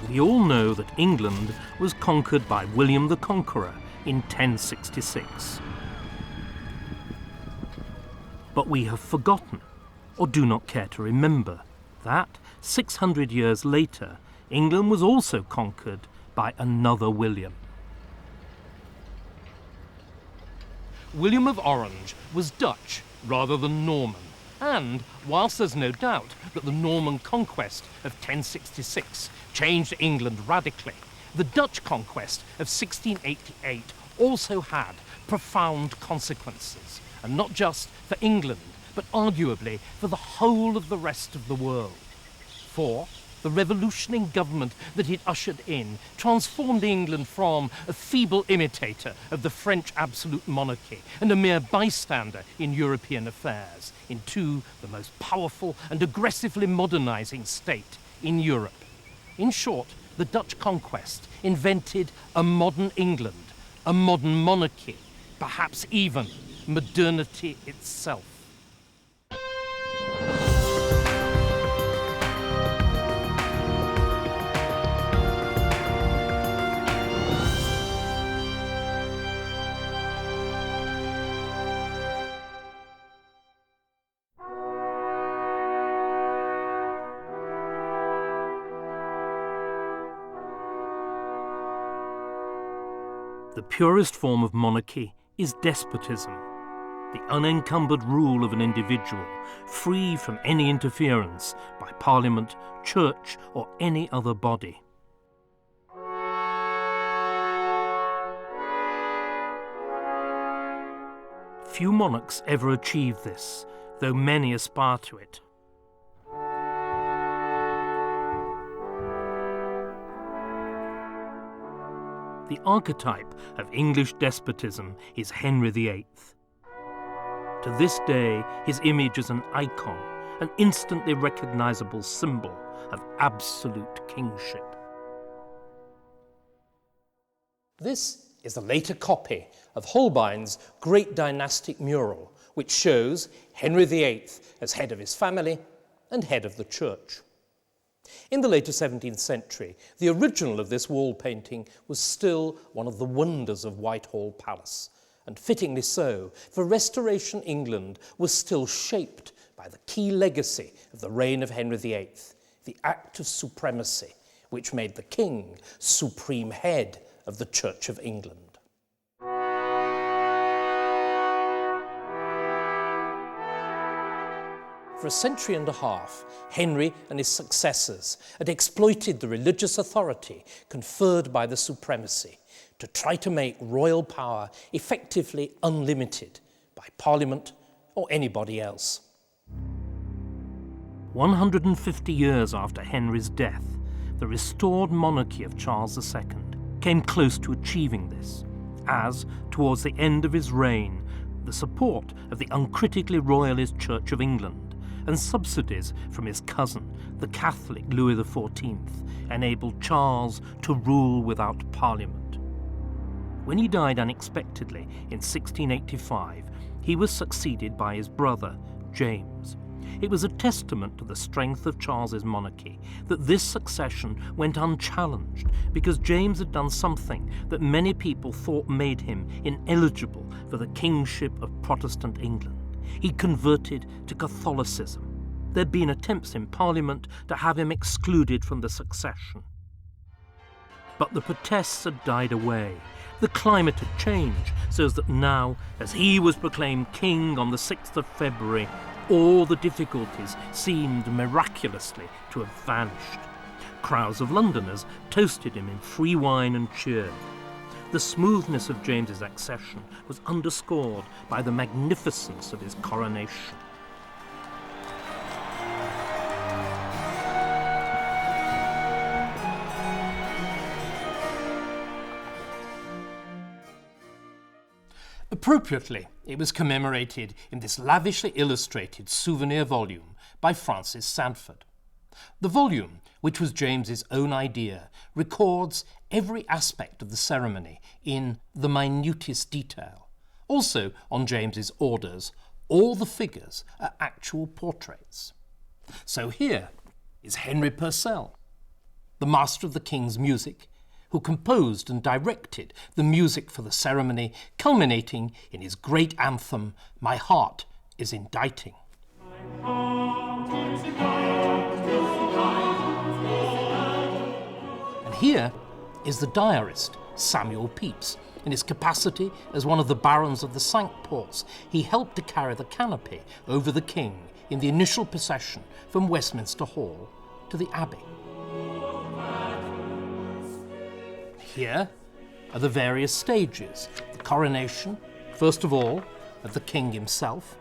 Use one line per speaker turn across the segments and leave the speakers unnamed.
We all know that England was conquered by William the Conqueror in 1066. But we have forgotten, or do not care to remember, that 600 years later, England was also conquered by another William. William of Orange was Dutch rather than Norman, and whilst there's no doubt that the Norman conquest of 1066 changed England radically, the Dutch conquest of 1688 also had profound consequences, and not just for England, but arguably for the whole of the rest of the world. For the revolutionary government that it ushered in transformed England from a feeble imitator of the French absolute monarchy and a mere bystander in European affairs into the most powerful and aggressively modernizing state in Europe. In short, the Dutch conquest invented a modern England, a modern monarchy, perhaps even modernity itself. The purest form of monarchy is despotism, the unencumbered rule of an individual, free from any interference by parliament, church, or any other body. Few monarchs ever achieve this, though many aspire to it. The archetype of English despotism is Henry VIII. To this day, his image is an icon, an instantly recognizable symbol of absolute kingship. This is a later copy of Holbein's great dynastic mural, which shows Henry VIII as head of his family and head of the church. In the later 17th century, the original of this wall painting was still one of the wonders of Whitehall Palace, and fittingly so, for Restoration England was still shaped by the key legacy of the reign of Henry VIII, the Act of Supremacy, which made the king supreme head of the Church of England. For a century and a half, Henry and his successors had exploited the religious authority conferred by the supremacy to try to make royal power effectively unlimited by Parliament or anybody else. 150 years after Henry's death, the restored monarchy of Charles II came close to achieving this, as, towards the end of his reign, the support of the uncritically royalist Church of England and subsidies from his cousin, the Catholic Louis XIV, enabled Charles to rule without Parliament. When he died unexpectedly in 1685, he was succeeded by his brother, James. It was a testament to the strength of Charles's monarchy that this succession went unchallenged, because James had done something that many people thought made him ineligible for the kingship of Protestant England. He converted to Catholicism. There'd been attempts in Parliament to have him excluded from the succession. But the protests had died away. The climate had changed, so that now, as he was proclaimed king on the 6th of February, all the difficulties seemed miraculously to have vanished. Crowds of Londoners toasted him in free wine and cheered. The smoothness of James's accession was underscored by the magnificence of his coronation. Appropriately, it was commemorated in this lavishly illustrated souvenir volume by Francis Sandford. The volume, which was James's own idea, records every aspect of the ceremony in the minutest detail. Also, on James's orders, all the figures are actual portraits. So here is Henry Purcell. the master of the king's music, who composed and directed the music for the ceremony, culminating in his great anthem, "My Heart is Inditing." And here is the diarist, Samuel Pepys. In his capacity as one of the barons of the Cinque-Ports, he helped to carry the canopy over the king in the initial procession from Westminster Hall to the Abbey. Here are the various stages. The coronation, first of all, of the king himself,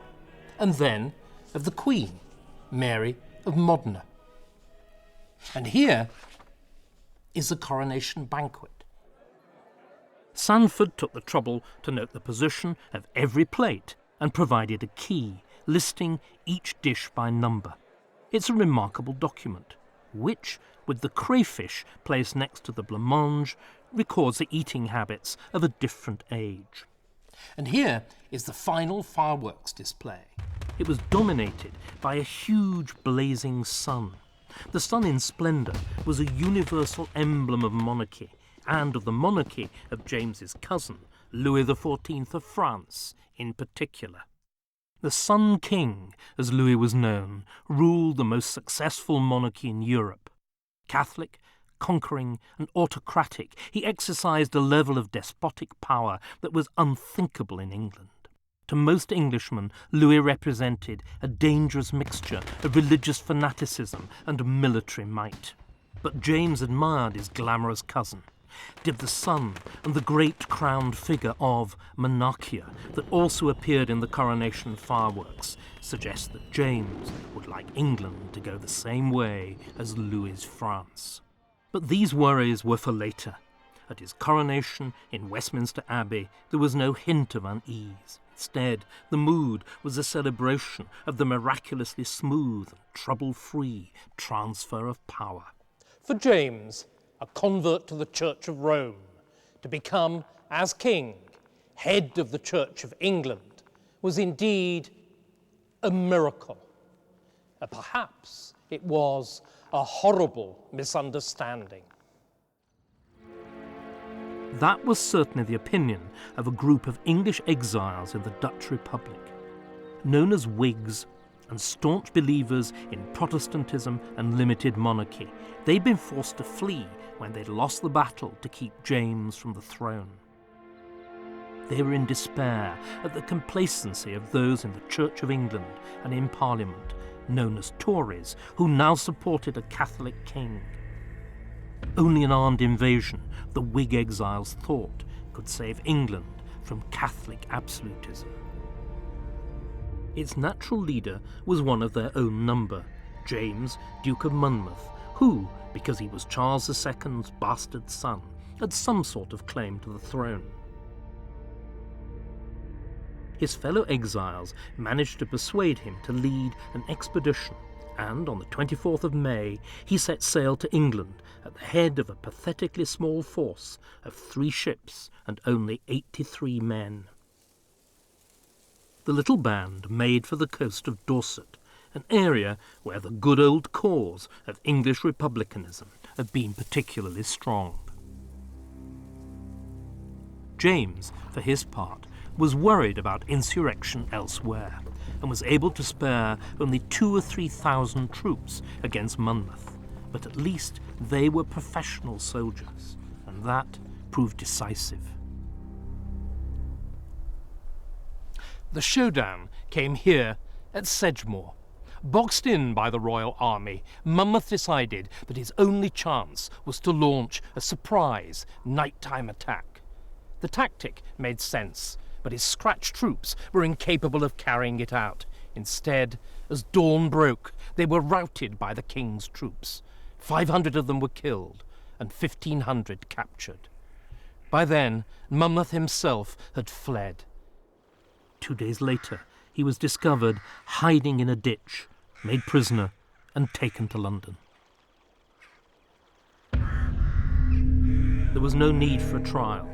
and then of the Queen, Mary of Modena. And here is the coronation banquet. Sandford took the trouble to note the position of every plate and provided a key listing each dish by number. It's a remarkable document, which, with the crayfish placed next to the blancmange, records the eating habits of a different age. And here is the final fireworks display. It was dominated by a huge blazing sun. The sun in splendour was a universal emblem of monarchy, and of the monarchy of James's cousin, Louis XIV of France in particular. The Sun King, as Louis was known, ruled the most successful monarchy in Europe. Catholic, conquering and autocratic, he exercised a level of despotic power that was unthinkable in England. To most Englishmen, Louis represented a dangerous mixture of religious fanaticism and military might. But James admired his glamorous cousin. Did the sun and the great crowned figure of Monarchy that also appeared in the coronation fireworks suggest that James would like England to go the same way as Louis's France. But these worries were for later. At his coronation in Westminster Abbey, there was no hint of unease. Instead, the mood was a celebration of the miraculously smooth and trouble-free transfer of power. For James, a convert to the Church of Rome, to become, as king, head of the Church of England, was indeed a miracle. Perhaps it was a horrible misunderstanding. That was certainly the opinion of a group of English exiles in the Dutch Republic. Known as Whigs and staunch believers in Protestantism and limited monarchy, they'd been forced to flee when they'd lost the battle to keep James from the throne. They were in despair at the complacency of those in the Church of England and in Parliament, known as Tories, who now supported a Catholic king. Only an armed invasion, the Whig exiles thought, could save England from Catholic absolutism. Its natural leader was one of their own number, James, Duke of Monmouth, who, because he was Charles II's bastard son, had some sort of claim to the throne. His fellow exiles managed to persuade him to lead an expedition, and on the 24th of May he set sail to England at the head of a pathetically small force of 3 ships and only 83 men. The little band made for the coast of Dorset, an area where the good old cause of English republicanism had been particularly strong. James, for his part, was worried about insurrection elsewhere, and was able to spare only 2,000 or 3,000 troops against Monmouth. But at least they were professional soldiers, and that proved decisive. The showdown came here at Sedgemoor. Boxed in by the Royal Army, Monmouth decided that his only chance was to launch a surprise nighttime attack. The tactic made sense, but his scratch troops were incapable of carrying it out. Instead, as dawn broke, they were routed by the king's troops. 500 of them were killed and 1,500 captured. By then, Monmouth himself had fled. 2 days later, he was discovered hiding in a ditch, made prisoner, and taken to London. There was no need for a trial.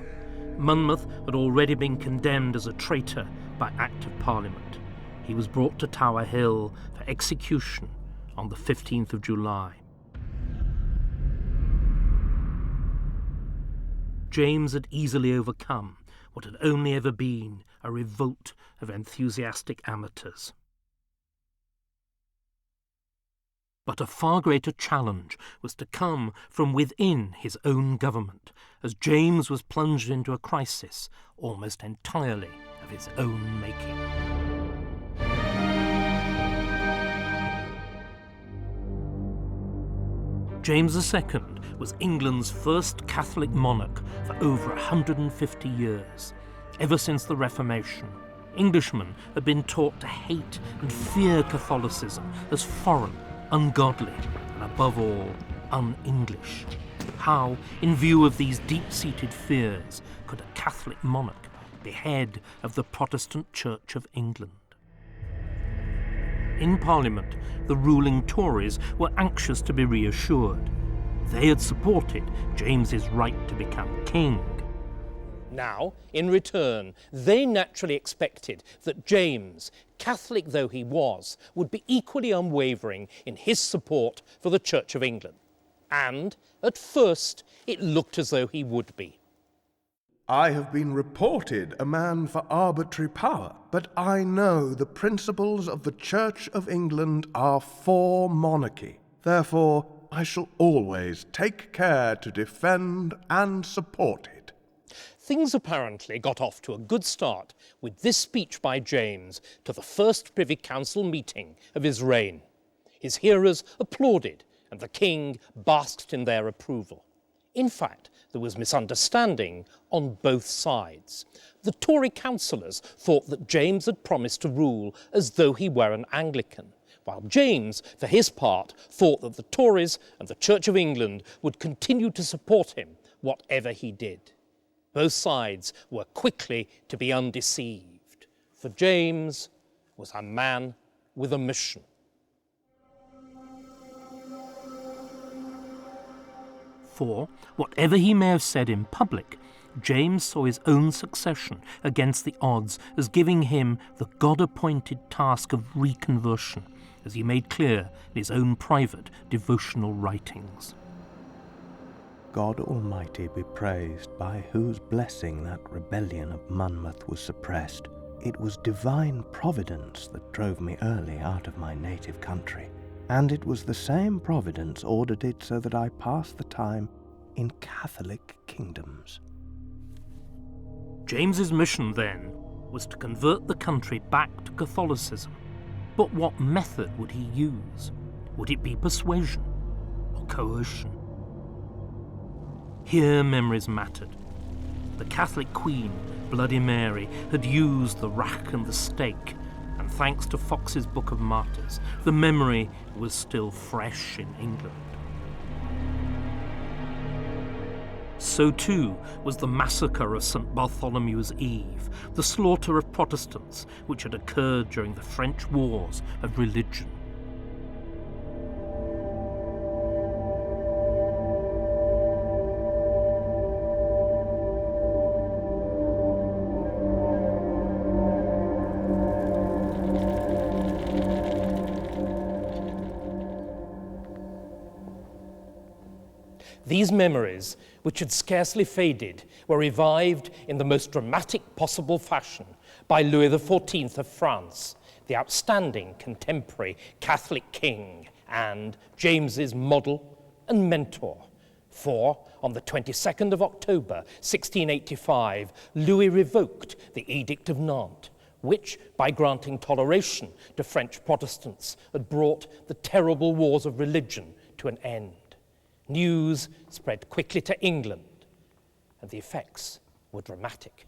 Monmouth had already been condemned as a traitor by Act of Parliament. He was brought to Tower Hill for execution on the 15th of July. James had easily overcome what had only ever been a revolt of enthusiastic amateurs. But a far greater challenge was to come from within his own government, as James was plunged into a crisis almost entirely of his own making. James II was England's first Catholic monarch for over 150 years. Ever since the Reformation, Englishmen had been taught to hate and fear Catholicism as foreign, ungodly, and above all, un-English. How, in view of these deep-seated fears, could a Catholic monarch be head of the Protestant Church of England? In Parliament, the ruling Tories were anxious to be reassured. They had supported James's right to become king. Now, in return, they naturally expected that James, Catholic though he was, would be equally unwavering in his support for the Church of England. And, at first, it looked as though he would be.
I have been reported a man for arbitrary power, but I know the principles of the Church of England are for monarchy. Therefore, I shall always take care to defend and support it.
Things apparently got off to a good start with this speech by James to the first Privy Council meeting of his reign. His hearers applauded, and the king basked in their approval. In fact, there was misunderstanding on both sides. The Tory councillors thought that James had promised to rule as though he were an Anglican, while James, for his part, thought that the Tories and the Church of England would continue to support him, whatever he did. Both sides were quickly to be undeceived, for James was a man with a mission. For, whatever he may have said in public, James saw his own succession against the odds as giving him the God-appointed task of reconversion, as he made clear in his own private devotional writings.
God Almighty be praised, by whose blessing that rebellion of Monmouth was suppressed. It was divine providence that drove me early out of my native country, and it was the same providence ordered it so that I passed the time in Catholic kingdoms.
James's mission, then, was to convert the country back to Catholicism. But what method would he use? Would it be persuasion or coercion? Here memories mattered. The Catholic Queen, Bloody Mary, had used the rack and the stake, and thanks to Fox's Book of Martyrs, the memory was still fresh in England. So too was the massacre of St. Bartholomew's Eve, the slaughter of Protestants which had occurred during the French Wars of Religion. These memories, which had scarcely faded, were revived in the most dramatic possible fashion by Louis XIV of France, the outstanding contemporary Catholic king and James's model and mentor. For, on the 22nd of October, 1685, Louis revoked the Edict of Nantes, which, by granting toleration to French Protestants, had brought the terrible wars of religion to an end. News spread quickly to England, and the effects were dramatic.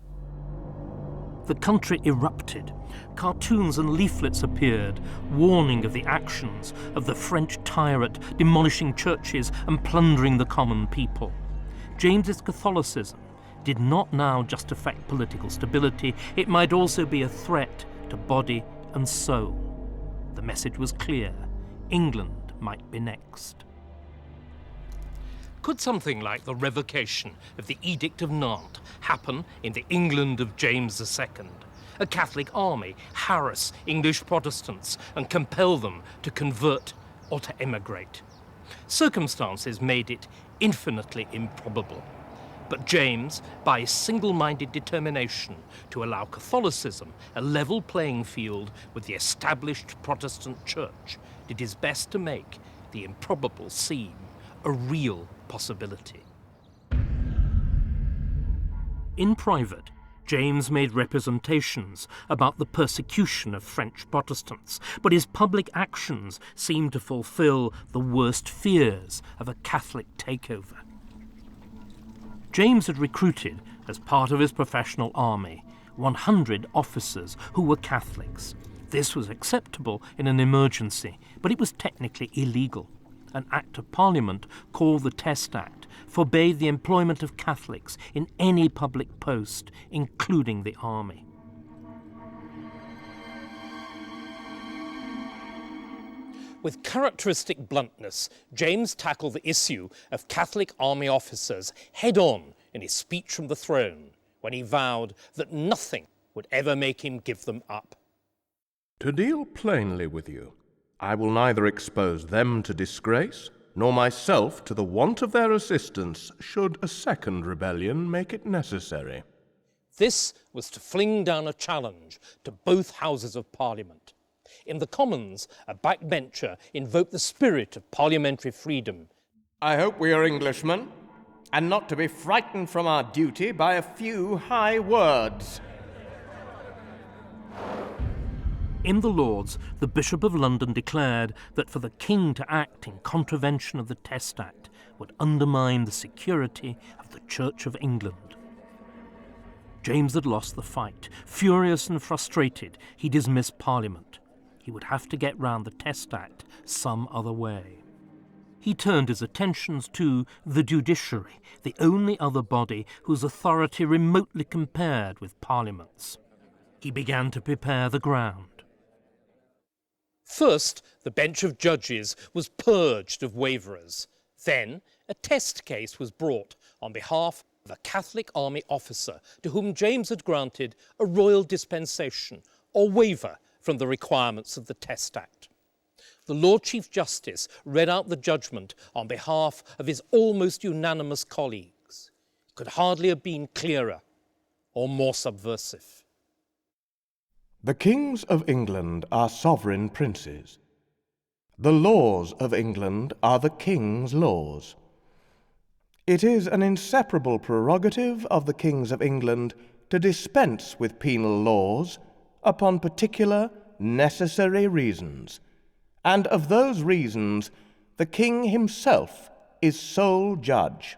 The country erupted. Cartoons and leaflets appeared, warning of the actions of the French tyrant, demolishing churches and plundering the common people. James's Catholicism did not now just affect political stability, it might also be a threat to body and soul. The message was clear: England might be next. Could something like the revocation of the Edict of Nantes happen in the England of James II? A Catholic army harass English Protestants and compel them to convert or to emigrate? Circumstances made it infinitely improbable. But James, by his single-minded determination to allow Catholicism a level playing field with the established Protestant Church, did his best to make the improbable seem a real possibility. In private, James made representations about the persecution of French Protestants, but his public actions seemed to fulfill the worst fears of a Catholic takeover. James had recruited, as part of his professional army, 100 officers who were Catholics. This was acceptable in an emergency, but it was technically illegal. An Act of Parliament, called the Test Act, forbade the employment of Catholics in any public post, including the army. With characteristic bluntness, James tackled the issue of Catholic army officers head-on in his speech from the throne, when he vowed that nothing would ever make him give them up.
To deal plainly with you, I will neither expose them to disgrace, nor myself to the want of their assistance, should a second rebellion make it necessary.
This was to fling down a challenge to both Houses of Parliament. In the Commons, a backbencher invoked the spirit of parliamentary freedom.
I hope we are Englishmen, and not to be frightened from our duty by a few high words.
In the Lords, the Bishop of London declared that for the King to act in contravention of the Test Act would undermine the security of the Church of England. James had lost the fight. Furious and frustrated, he dismissed Parliament. He would have to get round the Test Act some other way. He turned his attentions to the judiciary, the only other body whose authority remotely compared with Parliament's. He began to prepare the ground. First, the bench of judges was purged of waverers. Then, a test case was brought on behalf of a Catholic army officer to whom James had granted a royal dispensation or waiver from the requirements of the Test Act. The Lord Chief Justice read out the judgment on behalf of his almost unanimous colleagues. It could hardly have been clearer or more subversive.
The kings of England are sovereign princes. The laws of England are the king's laws. It is an inseparable prerogative of the kings of England to dispense with penal laws upon particular necessary reasons, and of those reasons the king himself is sole judge.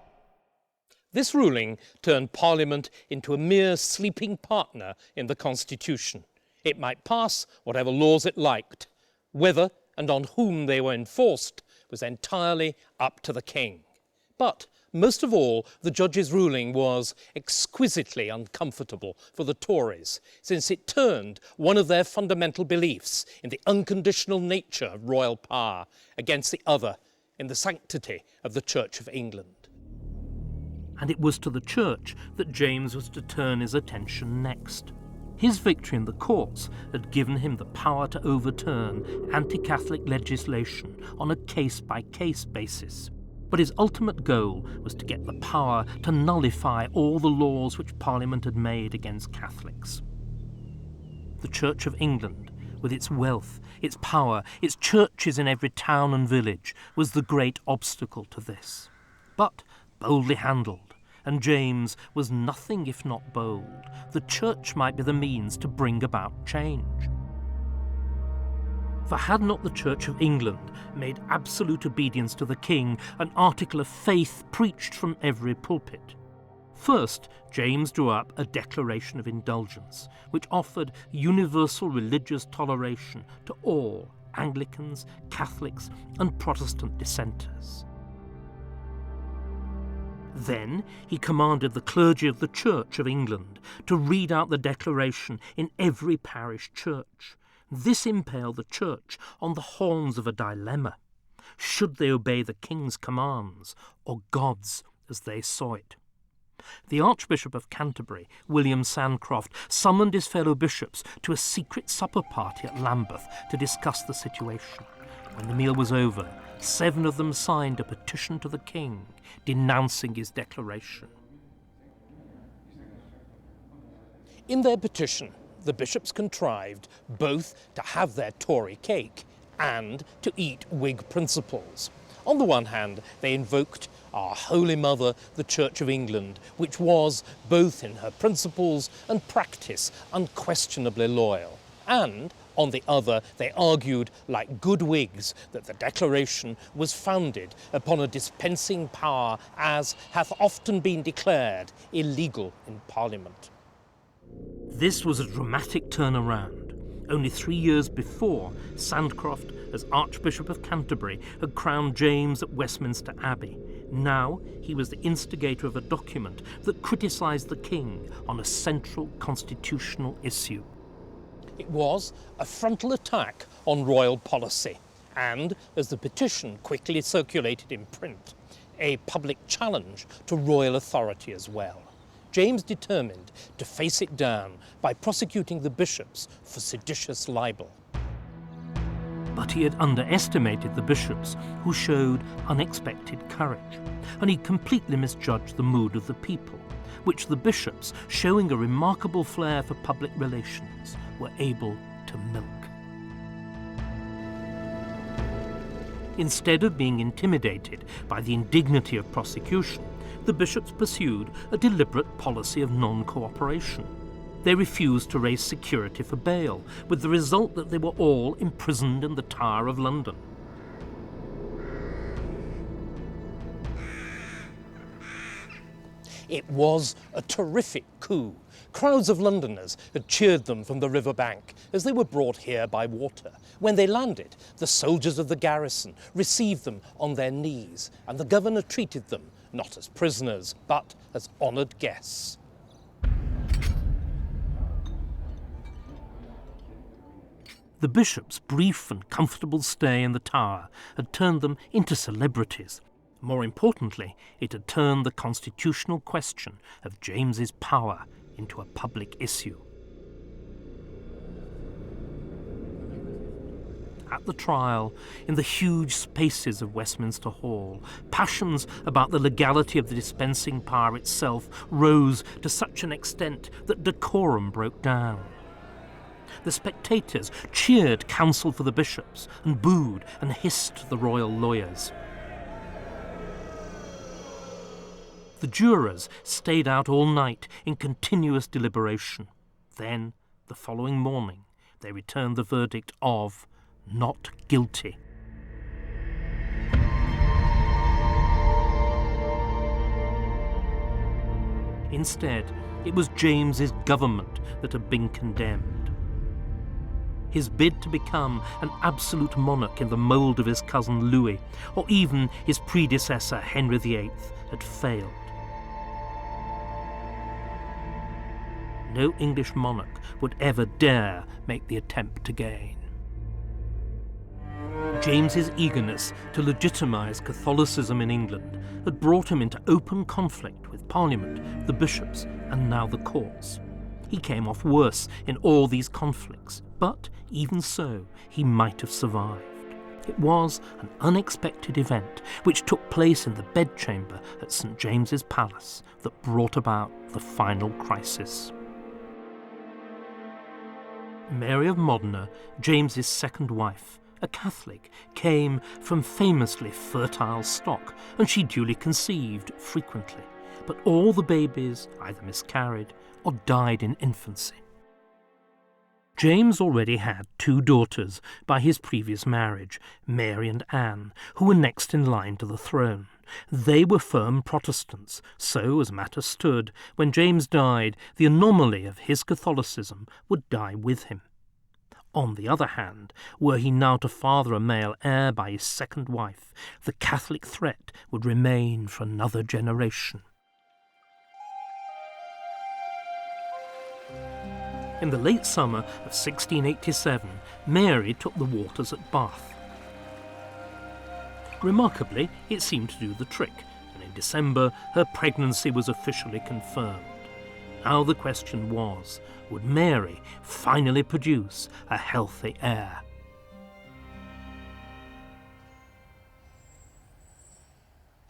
This ruling turned Parliament into a mere sleeping partner in the Constitution. It might pass whatever laws it liked. Whether and on whom they were enforced was entirely up to the king. But most of all, the judge's ruling was exquisitely uncomfortable for the Tories, since it turned one of their fundamental beliefs in the unconditional nature of royal power against the other in the sanctity of the Church of England. And it was to the Church that James was to turn his attention next. His victory in the courts had given him the power to overturn anti-Catholic legislation on a case-by-case basis. But his ultimate goal was to get the power to nullify all the laws which Parliament had made against Catholics. The Church of England, with its wealth, its power, its churches in every town and village, was the great obstacle to this. But boldly handled, and James was nothing if not bold, the Church might be the means to bring about change. For had not the Church of England made absolute obedience to the king an article of faith preached from every pulpit? First, James drew up a Declaration of Indulgence, which offered universal religious toleration to all Anglicans, Catholics, and Protestant dissenters. Then he commanded the clergy of the Church of England to read out the declaration in every parish church. This impaled the Church on the horns of a dilemma. Should they obey the king's commands, or God's as they saw it? The Archbishop of Canterbury, William Sancroft, summoned his fellow bishops to a secret supper party at Lambeth to discuss the situation. When the meal was over, 7 of them signed a petition to the king denouncing his declaration. In their petition, the bishops contrived both to have their Tory cake and to eat Whig principles. On the one hand, they invoked our Holy Mother, the Church of England, which was, both in her principles and practice, unquestionably loyal. And, on the other, they argued, like good Whigs, that the Declaration was founded upon a dispensing power as hath often been declared illegal in Parliament. This was a dramatic turnaround. Only 3 years before, Sandcroft, as Archbishop of Canterbury, had crowned James at Westminster Abbey. Now he was the instigator of a document that criticised the king on a central constitutional issue. It was a frontal attack on royal policy and, as the petition quickly circulated in print, a public challenge to royal authority as well. James determined to face it down by prosecuting the bishops for seditious libel. But he had underestimated the bishops, who showed unexpected courage, and he completely misjudged the mood of the people, which the bishops, showing a remarkable flair for public relations, were able to milk. Instead of being intimidated by the indignity of prosecution, the bishops pursued a deliberate policy of non-cooperation. They refused to raise security for bail, with the result that they were all imprisoned in the Tower of London. It was a terrific coup. Crowds of Londoners had cheered them from the river bank as they were brought here by water. When they landed, the soldiers of the garrison received them on their knees, and the governor treated them not as prisoners, but as honoured guests. The bishops' brief and comfortable stay in the Tower had turned them into celebrities. More importantly, it had turned the constitutional question of James's power into a public issue. At the trial, in the huge spaces of Westminster Hall, passions about the legality of the dispensing power itself rose to such an extent that decorum broke down. The spectators cheered counsel for the bishops and booed and hissed the royal lawyers. The jurors stayed out all night in continuous deliberation. Then, the following morning, they returned the verdict of not guilty. Instead, it was James's government that had been condemned. His bid to become an absolute monarch in the mould of his cousin Louis, or even his predecessor Henry VIII, had failed. No English monarch would ever dare make the attempt again. James's eagerness to legitimise Catholicism in England had brought him into open conflict with Parliament, the bishops, and now the courts. He came off worse in all these conflicts, but even so, he might have survived. It was an unexpected event which took place in the bedchamber at St. James's Palace that brought about the final crisis. Mary of Modena, James's second wife, a Catholic, came from famously fertile stock, and she duly conceived frequently, but all the babies either miscarried or died in infancy. James already had 2 daughters by his previous marriage, Mary and Anne, who were next in line to the throne. They were firm Protestants, so, as matters stood, when James died, the anomaly of his Catholicism would die with him. On the other hand, were he now to father a male heir by his second wife, the Catholic threat would remain for another generation. In the late summer of 1687, Mary took the waters at Bath. Remarkably, it seemed to do the trick, and in December her pregnancy was officially confirmed. Now the question was, would Mary finally produce a healthy heir?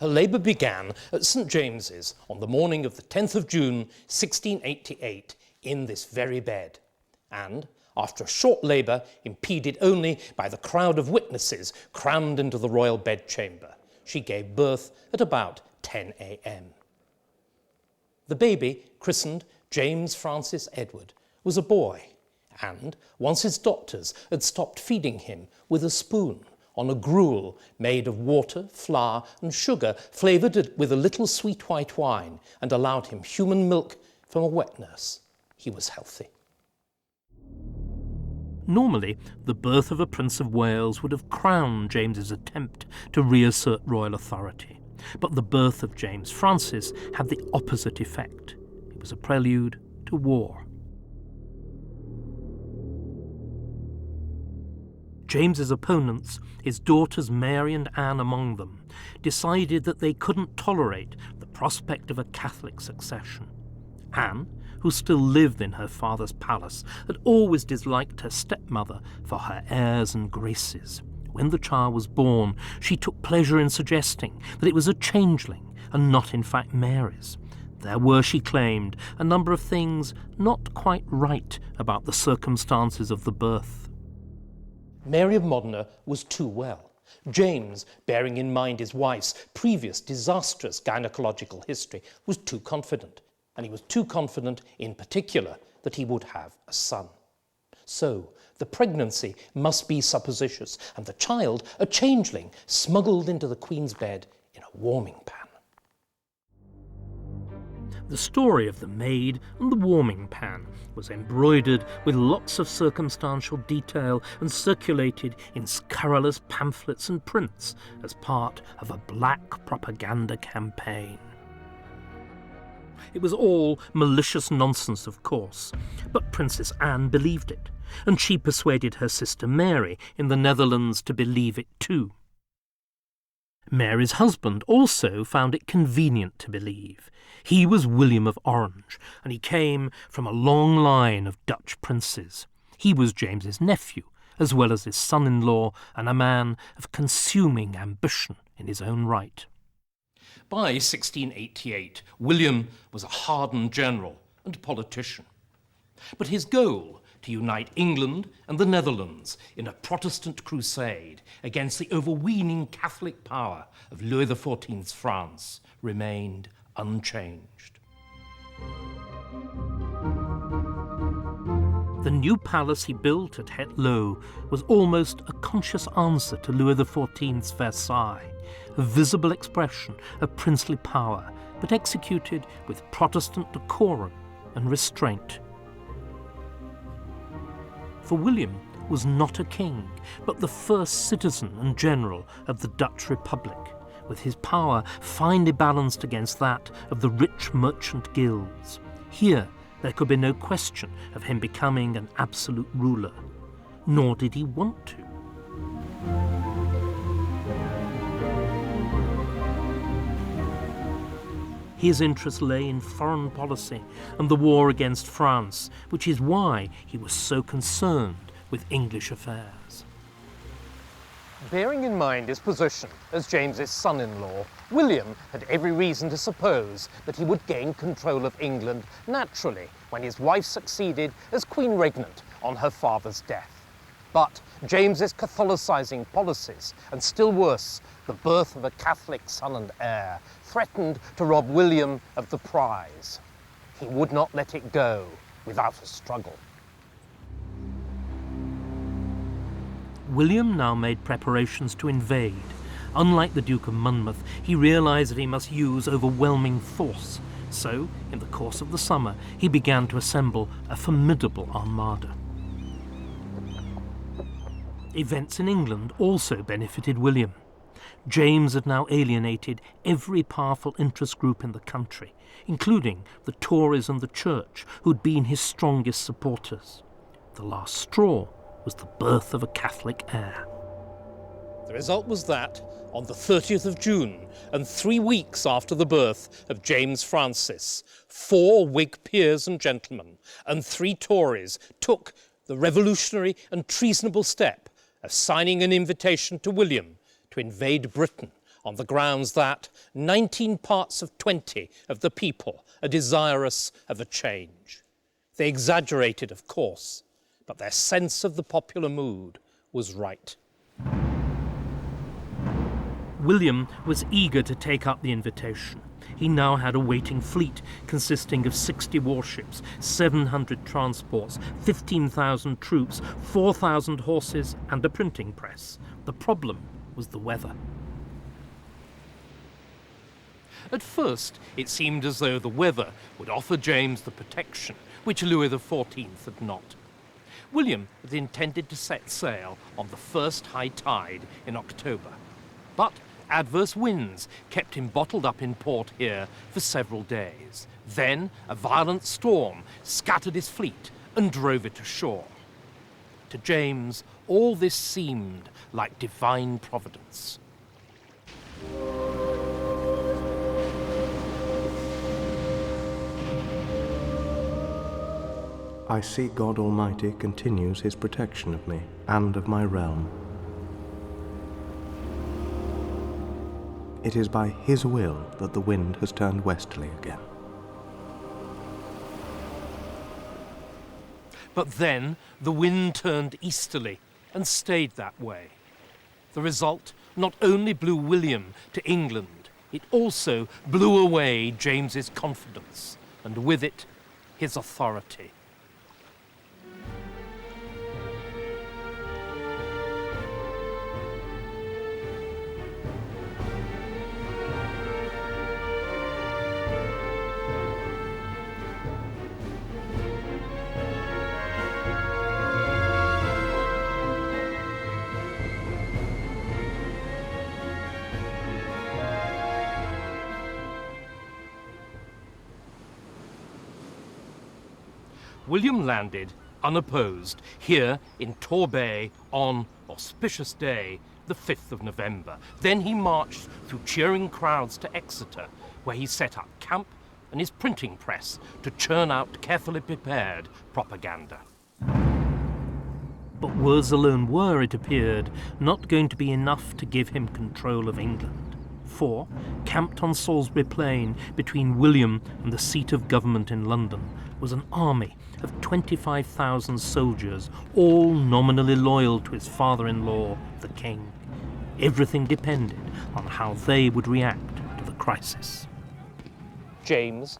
Her labour began at St. James's on the morning of the 10th of June, 1688, in this very bed, and, after a short labour, impeded only by the crowd of witnesses crammed into the royal bedchamber, she gave birth at about 10 a.m. The baby, christened James Francis Edward, was a boy, and once his doctors had stopped feeding him with a spoon on a gruel made of water, flour and sugar, flavoured with a little sweet white wine, and allowed him human milk from a wet nurse, he was healthy.
Normally, the birth of a Prince of Wales would have crowned James's attempt to reassert royal authority. But the birth of James Francis had the opposite effect. It was a prelude to war. James's opponents, his daughters Mary and Anne among them, decided that they couldn't tolerate the prospect of a Catholic succession. Anne, who still lived in her father's palace, had always disliked her stepmother for her airs and graces. When the child was born, she took pleasure in suggesting that it was a changeling and not in fact Mary's. There were, she claimed, a number of things not quite right about the circumstances of the birth.
Mary of Modena was too well. James, bearing in mind his wife's previous disastrous gynecological history, was too confident. And he was too confident, in particular, that he would have a son. So, the pregnancy must be supposititious, and the child, a changeling, smuggled into the Queen's bed in a warming pan.
The story of the maid and the warming pan was embroidered with lots of circumstantial detail and circulated in scurrilous pamphlets and prints as part of a black propaganda campaign. It was all malicious nonsense, of course, but Princess Anne believed it, and she persuaded her sister Mary in the Netherlands to believe it too. Mary's husband also found it convenient to believe. He was William of Orange, and he came from a long line of Dutch princes. He was James's nephew, as well as his son-in-law, and a man of consuming ambition in his own right.
By 1688, William was a hardened general and politician. But his goal, to unite England and the Netherlands in a Protestant crusade against the overweening Catholic power of Louis XIV's France, remained unchanged.
The new palace he built at Het Loo was almost a conscious answer to Louis XIV's Versailles, a visible expression of princely power, but executed with Protestant decorum and restraint. For William was not a king, but the first citizen and general of the Dutch Republic, with his power finely balanced against that of the rich merchant guilds. Here, there could be no question of him becoming an absolute ruler, nor did he want to. His interest lay in foreign policy and the war against France, which is why he was so concerned with English affairs.
Bearing in mind his position as James's son-in-law, William had every reason to suppose that he would gain control of England naturally when his wife succeeded as Queen Regnant on her father's death. But James's Catholicizing policies, and still worse, the birth of a Catholic son and heir, threatened to rob William of the prize. He would not let it go without a struggle.
William now made preparations to invade. Unlike the Duke of Monmouth, he realised that he must use overwhelming force. So, in the course of the summer, he began to assemble a formidable armada. Events in England also benefited William. James had now alienated every powerful interest group in the country, including the Tories and the Church, who'd been his strongest supporters. The last straw was the birth of a Catholic heir.
The result was that, on the 30th of June, and 3 weeks after the birth of James Francis, 4 Whig peers and gentlemen and 3 Tories took the revolutionary and treasonable step of signing an invitation to William to invade Britain on the grounds that 19 parts of 20 of the people are desirous of a change.
They exaggerated, of course, but their sense of the popular mood was right.
William was eager to take up the invitation. He now had a waiting fleet consisting of 60 warships, 700 transports, 15,000 troops, 4,000 horses, and a printing press. The problem was the weather. At first, it seemed as though the weather would offer James the protection which Louis XIV had not. William had intended to set sail on the first high tide in October, but adverse winds kept him bottled up in port here for several days. Then a violent storm scattered his fleet and drove it ashore. To James, all this seemed like divine providence.
I see God Almighty continues his protection of me and of my realm. It is by his will that the wind has turned westerly again.
But then the wind turned easterly and stayed that way. The result not only blew William to England, it also blew away James's confidence, and with it, his authority. William landed, unopposed, here in Torbay on auspicious day, the 5th of November. Then he marched through cheering crowds to Exeter, where he set up camp and his printing press to churn out carefully prepared propaganda. But words alone were, it appeared, not going to be enough to give him control of England. For, camped on Salisbury Plain between William and the seat of government in London was an army of 25,000 soldiers, all nominally loyal to his father-in-law, the king. Everything depended on how they would react to the crisis.
James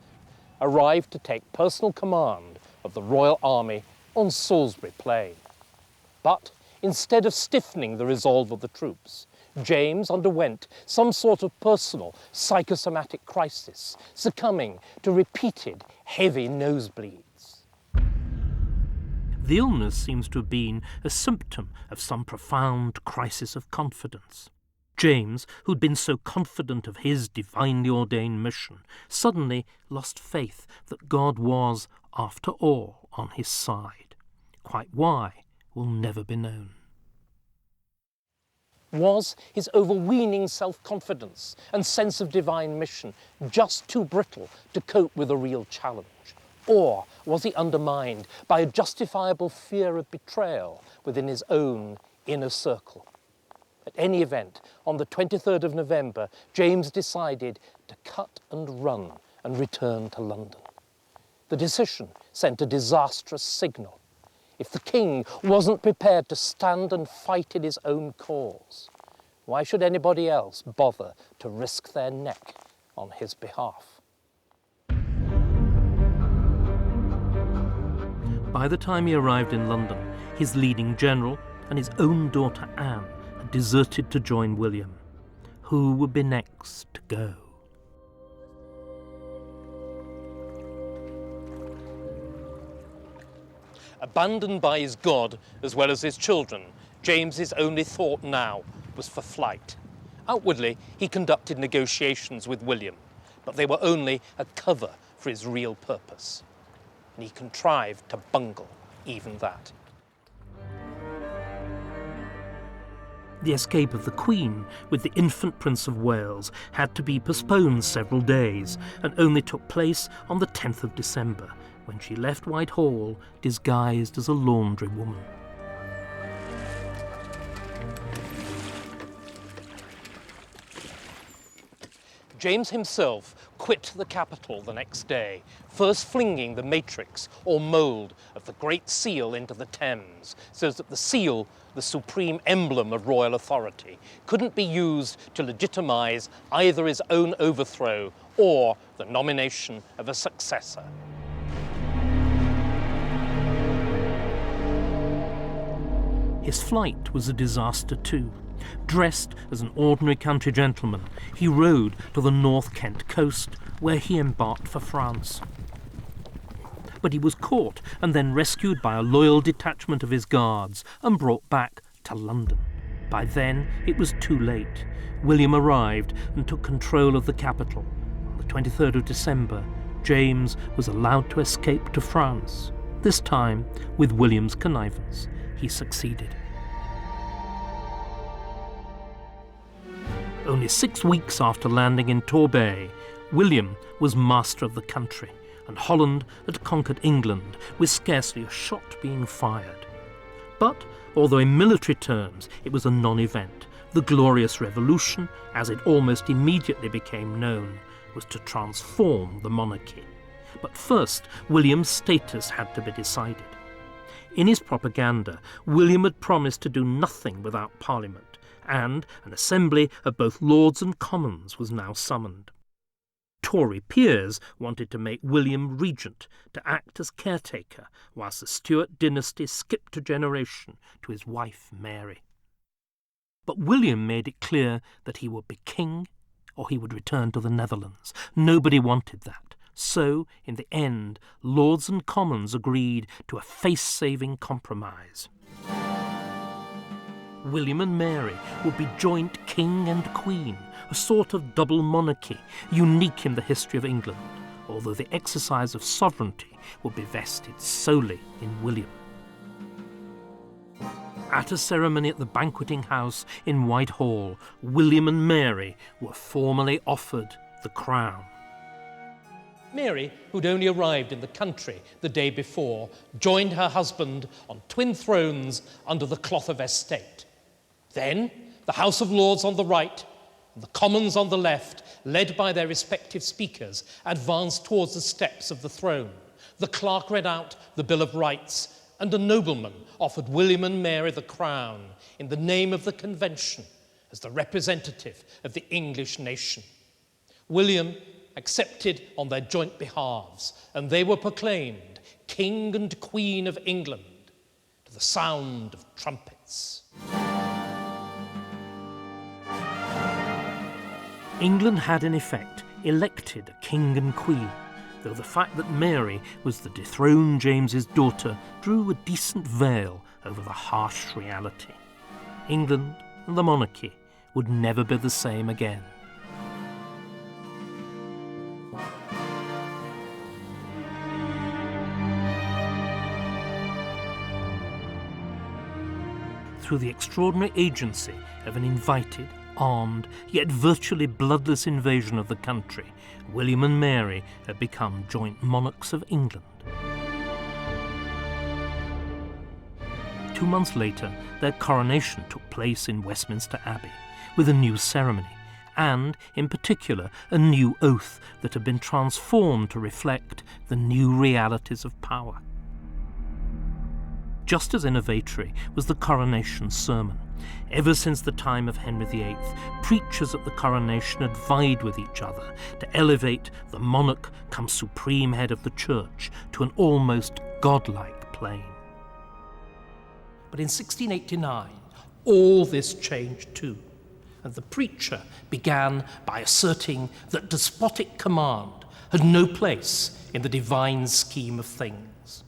arrived to take personal command of the royal army on Salisbury Plain. But instead of stiffening the resolve of the troops, James underwent some sort of personal psychosomatic crisis, succumbing to repeated heavy nosebleeds.
The illness seems to have been a symptom of some profound crisis of confidence. James, who'd been so confident of his divinely ordained mission, suddenly lost faith that God was, after all, on his side. Quite why will never be known.
Was his overweening self-confidence and sense of divine mission just too brittle to cope with a real challenge? Or was he undermined by a justifiable fear of betrayal within his own inner circle? At any event, on the 23rd of November, James decided to cut and run and return to London. The decision sent a disastrous signal. If the king wasn't prepared to stand and fight in his own cause, why should anybody else bother to risk their neck on his behalf?
By the time he arrived in London, his leading general and his own daughter Anne had deserted to join William. Who would be next to go?
Abandoned by his God as well as his children, James's only thought now was for flight. Outwardly, he conducted negotiations with William, but they were only a cover for his real purpose. And he contrived to bungle even that.
The escape of the Queen with the infant Prince of Wales had to be postponed several days and only took place on the 10th of December, when she left Whitehall disguised as a laundry woman.
James himself
quit the capital the next day, first flinging the matrix or mould of the Great Seal into the Thames, so that the seal, the supreme emblem of royal authority, couldn't be used to legitimise either his own overthrow or the nomination of a successor.
His flight was a disaster too. Dressed as an ordinary country gentleman, he rode to the North Kent coast, where he embarked for France. But he was caught and then rescued by a loyal detachment of his guards and brought back to London. By then, it was too late. William arrived and took control of the capital. On the 23rd of December, James was allowed to escape to France. This time, with William's connivance, he succeeded. Only 6 weeks after landing in Torbay, William was master of the country, and Holland had conquered England with scarcely a shot being fired. But, although in military terms it was a non-event, the Glorious Revolution, as it almost immediately became known, was to transform the monarchy. But first, William's status had to be decided. In his propaganda, William had promised to do nothing without Parliament, and an assembly of both Lords and Commons was now summoned. Tory peers wanted to make William regent to act as caretaker, whilst the Stuart dynasty skipped a generation to his wife Mary. But William made it clear that he would be king or he would return to the Netherlands. Nobody wanted that. So, in the end, Lords and Commons agreed to a face-saving compromise. William and Mary would be joint king and queen, a sort of double monarchy, unique in the history of England, although the exercise of sovereignty would be vested solely in William. At a ceremony at the banqueting house in Whitehall, William and Mary were formally offered the crown.
Mary, who'd only arrived in the country the day before, joined her husband on twin thrones under the cloth of estate. Then, the House of Lords on the right and the Commons on the left, led by their respective speakers, advanced towards the steps of the throne. The clerk read out the Bill of Rights, and a nobleman offered William and Mary the crown in the name of the Convention as the representative of the English nation. William accepted on their joint behalves, and they were proclaimed King and Queen of England to the sound of trumpets.
England had, in effect, elected a king and queen, though the fact that Mary was the dethroned James's daughter drew a decent veil over the harsh reality. England and the monarchy would never be the same again. Through the extraordinary agency of an invited, armed, yet virtually bloodless invasion of the country, William and Mary had become joint monarchs of England. 2 months later, their coronation took place in Westminster Abbey, with a new ceremony, and, in particular, a new oath that had been transformed to reflect the new realities of power. Just as innovatory was the coronation sermon. Ever since the time of Henry VIII, preachers at the coronation had vied with each other to elevate the monarch come supreme head of the church to an almost godlike plane.
But in 1689, all this changed too, and the preacher began by asserting that despotic command had no place in the divine scheme of things.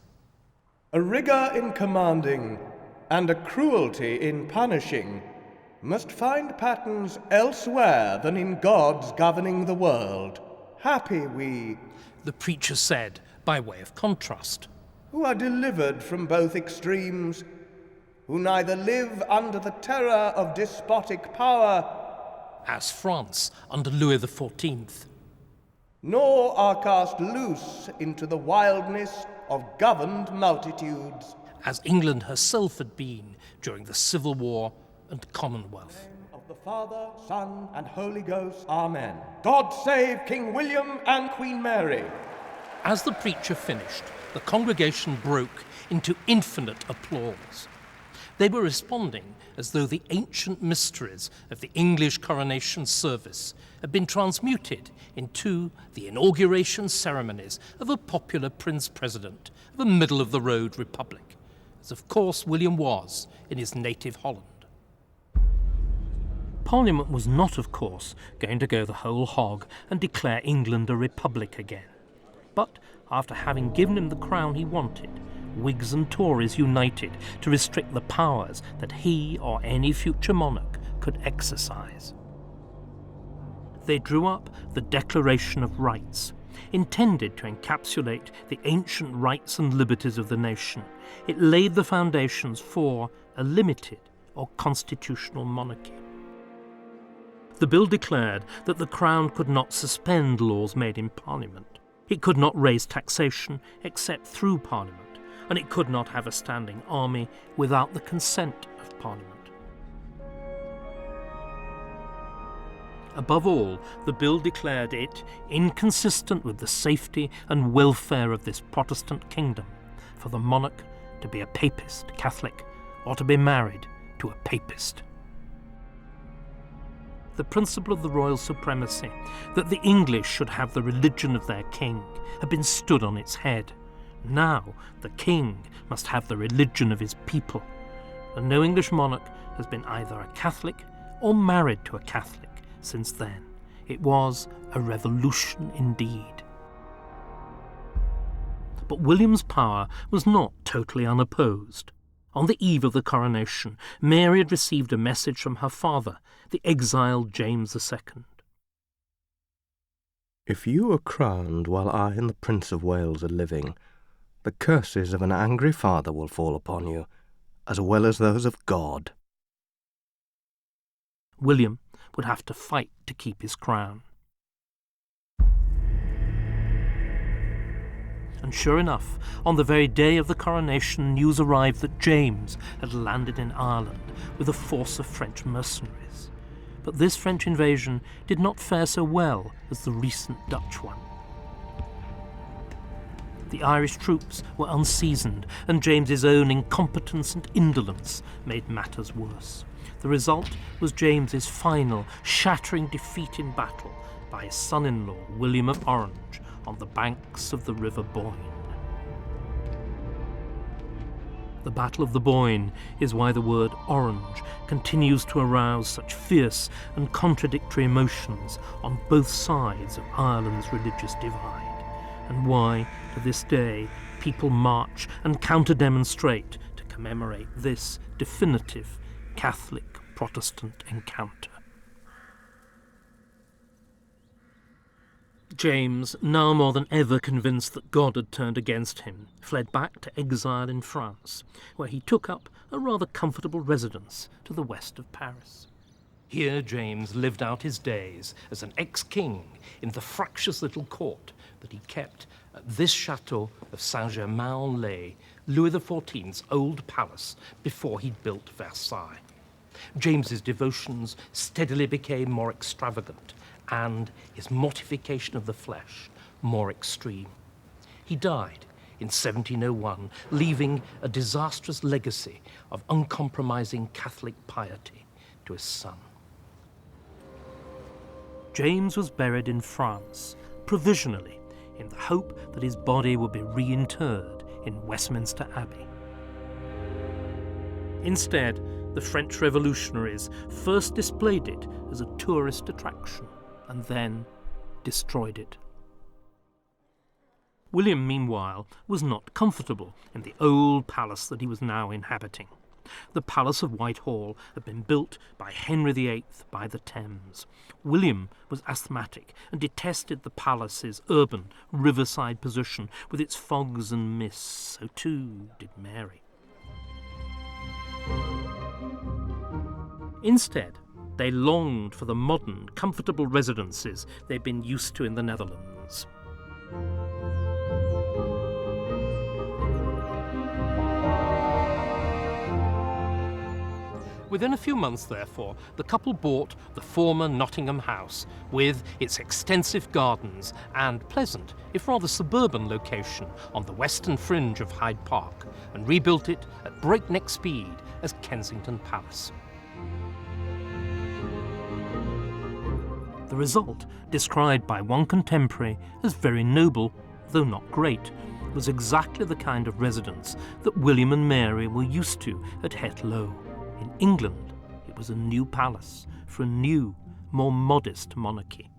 A rigour in commanding and a cruelty in punishing must find patterns elsewhere than in God's governing the world. Happy we,
the preacher said, by way of contrast,
who are delivered from both extremes, who neither live under the terror of despotic power,
as France under Louis XIV,
nor are cast loose into the wildness of governed multitudes,
as England herself had been during the Civil War and Commonwealth.
of the Father, Son, and Holy Ghost. Amen. God save King William and Queen Mary.
As the preacher finished, the congregation broke into infinite applause. They were responding as though the ancient mysteries of the English coronation service had been transmuted into the inauguration ceremonies of a popular prince-president of a middle-of-the-road republic, as of course William was in his native Holland. Parliament was not, of course, going to go the whole hog and declare England a republic again. But after having given him the crown he wanted, Whigs and Tories united to restrict the powers that he or any future monarch could exercise. They drew up the Declaration of Rights, intended to encapsulate the ancient rights and liberties of the nation. It laid the foundations for a limited or constitutional monarchy. The bill declared that the Crown could not suspend laws made in Parliament. It could not raise taxation except through Parliament, and it could not have a standing army without the consent of Parliament. Above all, the bill declared it inconsistent with the safety and welfare of this Protestant kingdom for the monarch to be a papist Catholic or to be married to a papist. The principle of the royal supremacy, that the English should have the religion of their king, had been stood on its head. Now the king must have the religion of his people, and no English monarch has been either a Catholic or married to a Catholic since then. It was a revolution indeed. But William's power was not totally unopposed. On the eve of the coronation, Mary had received a message from her father, the exiled James II.
If you are crowned while I and the Prince of Wales are living, the curses of an angry father will fall upon you, as well as those of God.
William would have to fight to keep his crown. And sure enough, on the very day of the coronation, news arrived that James had landed in Ireland with a force of French mercenaries. But this French invasion did not fare so well as the recent Dutch one. The Irish troops were unseasoned, and James's own incompetence and indolence made matters worse. The result was James's final, shattering defeat in battle by his son-in-law, William of Orange, on the banks of the River Boyne. The Battle of the Boyne is why the word orange continues to arouse such fierce and contradictory emotions on both sides of Ireland's religious divide, and why, to this day, people march and counter-demonstrate to commemorate this definitive Catholic-Protestant encounter. James, now more than ever convinced that God had turned against him, fled back to exile in France, where he took up a rather comfortable residence to the west of Paris. Here James lived out his days as an ex-king in the fractious little court that he kept at this chateau of Saint-Germain-en-Laye, Louis XIV's old palace before he'd built Versailles. James's devotions steadily became more extravagant, and his mortification of the flesh more extreme. He died in 1701, leaving a disastrous legacy of uncompromising Catholic piety to his son. James was buried in France, provisionally, in the hope that his body would be reinterred in Westminster Abbey. Instead, the French revolutionaries first displayed it as a tourist attraction, and then destroyed it. William, meanwhile, was not comfortable in the old palace that he was now inhabiting. The Palace of Whitehall had been built by Henry VIII by the Thames. William was asthmatic and detested the palace's urban, riverside position with its fogs and mists. So too did Mary. Instead, they longed for the modern, comfortable residences they'd been used to in the Netherlands. Within a few months, therefore, the couple bought the former Nottingham house, with its extensive gardens and pleasant, if rather suburban location on the western fringe of Hyde Park, and rebuilt it at breakneck speed as Kensington Palace. The result, described by one contemporary as very noble, though not great, was exactly the kind of residence that William and Mary were used to at Het Low. In England, it was a new palace for a new, more modest monarchy.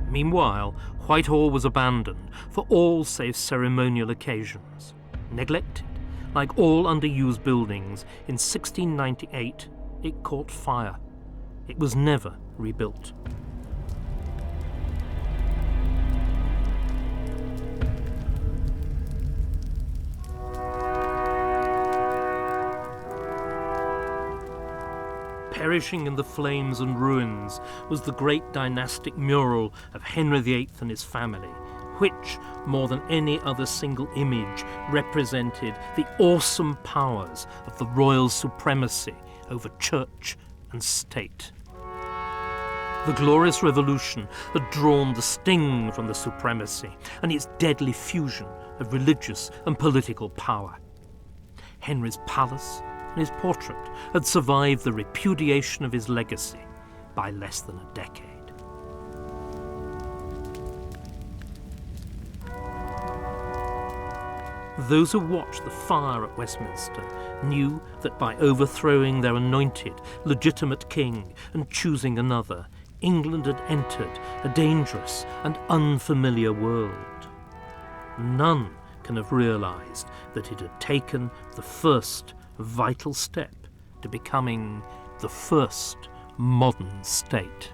Meanwhile, Whitehall was abandoned for all save ceremonial occasions. Neglected, like all underused buildings, in 1698 it caught fire. It was never rebuilt. Perishing in the flames and ruins was the great dynastic mural of Henry VIII and his family, which, more than any other single image, represented the awesome powers of the royal supremacy over church and state. The Glorious Revolution had drawn the sting from the supremacy and its deadly fusion of religious and political power. Henry's palace and his portrait had survived the repudiation of his legacy by less than a decade. Those who watched the fire at Westminster knew that by overthrowing their anointed, legitimate king and choosing another, England had entered a dangerous and unfamiliar world. None can have realised that it had taken the first vital step to becoming the first modern state.